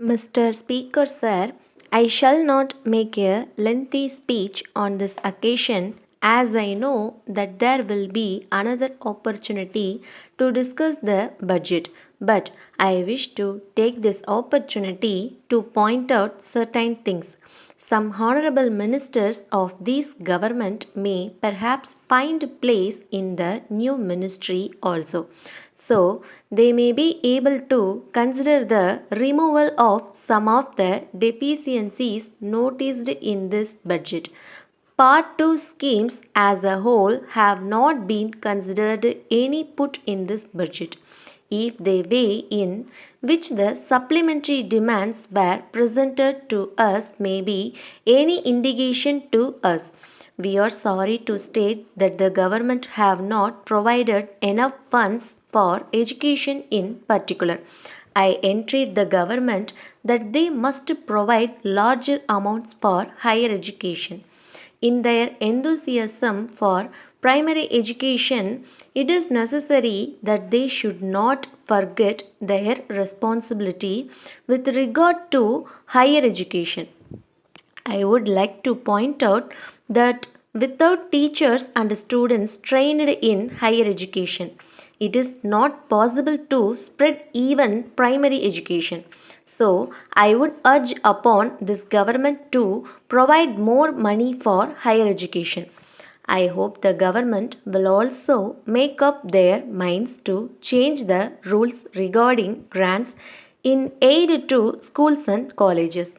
Mr. Speaker, sir, I shall not make a lengthy speech on this occasion as I know that there will be another opportunity to discuss the budget. But I wish to take this opportunity to point out certain things. Some honorable ministers of this government may perhaps find place in the new ministry also. So, they may be able to consider the removal of some of the deficiencies noticed in this budget. Part 2 schemes as a whole have not been considered any put in this budget. If they weigh in which the supplementary demands were presented to us may be any indication to us. We are sorry to state that the government have not provided enough funds for education in particular. I entreat the government that they must provide larger amounts for higher education. In their enthusiasm for primary education, it is necessary that they should not forget their responsibility with regard to higher education. I would like to point out that without teachers and students trained in higher education, it is not possible to spread even primary education. So, I would urge upon this government to provide more money for higher education. I hope the government will also make up their minds to change the rules regarding grants in aid to schools and colleges.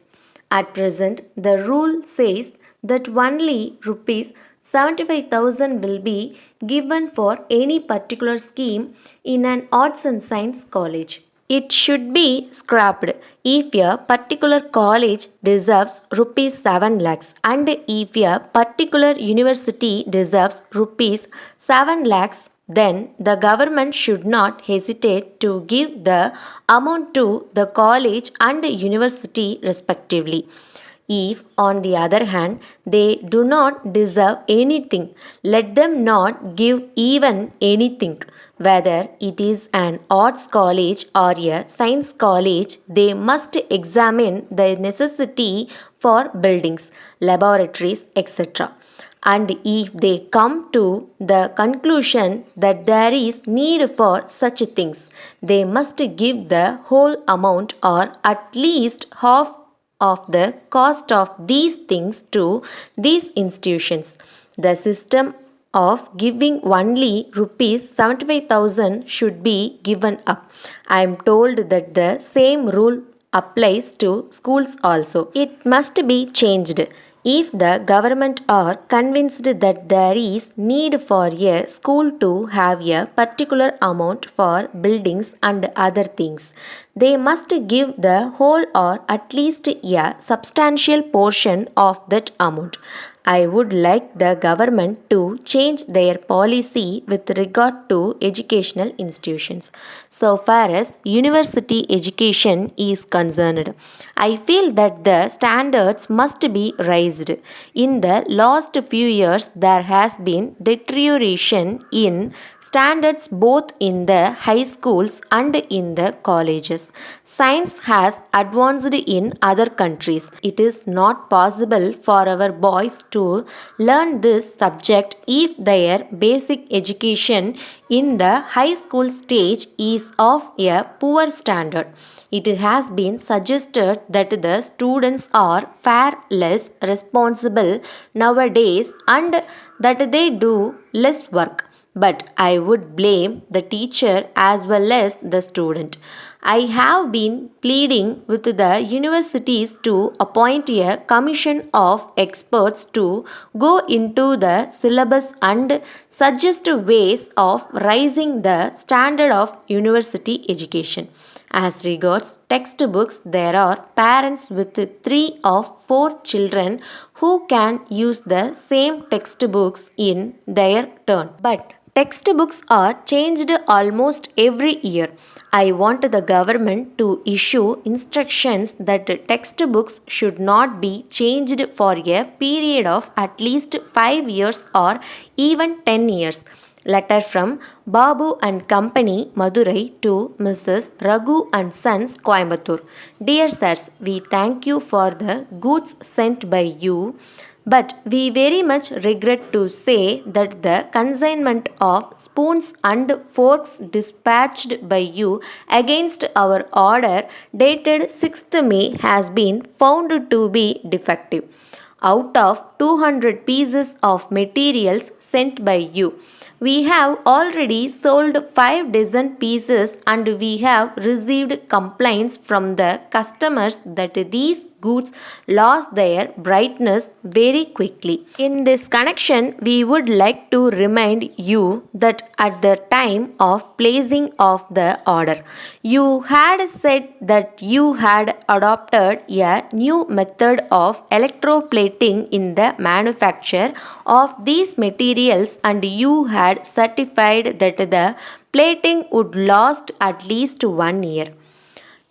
At present, the rule says that only rupees 75,000 will be given for any particular scheme in an arts and science college. It should be scrapped if a particular college deserves rupees 7 lakhs and if a particular university deserves rupees 7 lakhs, then the government should not hesitate to give the amount to the college and university respectively. If, on the other hand, they do not deserve anything, let them not give even anything. Whether it is an arts college or a science college, they must examine the necessity for buildings, laboratories, etc. And if they come to the conclusion that there is need for such things, they must give the whole amount or at least half of the cost of these things to these institutions. The system of giving only rupees 75,000 should be given up. I am told that the same rule applies to schools also. It must be changed. If the government are convinced that there is need for a school to have a particular amount for buildings and other things, they must give the whole or at least a substantial portion of that amount. I would like the government to change their policy with regard to educational institutions. So far as university education is concerned, I feel that the standards must be raised. In the last few years, there has been deterioration in standards both in the high schools and in the colleges. Science has advanced in other countries. It is not possible for our boys to learn this subject if their basic education in the high school stage is of a poor standard. It has been suggested that the students are far less responsible nowadays and that they do less work. But I would blame the teacher as well as the student. I have been pleading with the universities to appoint a commission of experts to go into the syllabus and suggest ways of raising the standard of university education. As regards textbooks, there are parents with 3 or 4 children who can use the same textbooks in their turn. But textbooks are changed almost every year. I want the government to issue instructions that textbooks should not be changed for a period of at least 5 years or even 10 years. Letter from Babu and Company, Madurai to Mrs. Raghu and Sons, Coimbatore. Dear sirs, we thank you for the goods sent by you, but we very much regret to say that the consignment of spoons and forks dispatched by you against our order dated 6th May has been found to be defective. Out of 200 pieces of materials sent by you, we have already sold 5 dozen pieces and we have received complaints from the customers that these goods lost their brightness very quickly. In this connection, we would like to remind you that at the time of placing of the order, you had said that you had adopted a new method of electroplating in the manufacture of these materials and you had certified that the plating would last at least 1 year.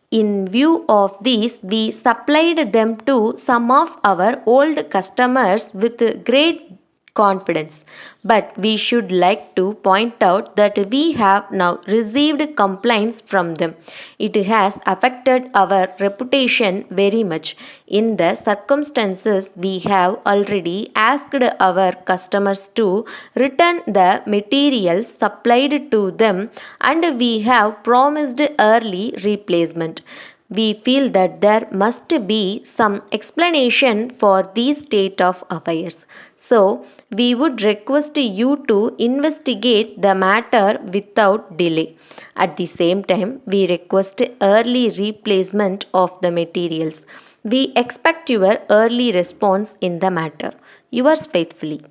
In view of this, we supplied them to some of our old customers with great confidence. But we should like to point out that we have now received complaints from them. It has affected our reputation very much. In the circumstances, we have already asked our customers to return the materials supplied to them and we have promised early replacement. We feel that there must be some explanation for this state of affairs. So, we would request you to investigate the matter without delay. At the same time, we request early replacement of the materials. We expect your early response in the matter. Yours faithfully.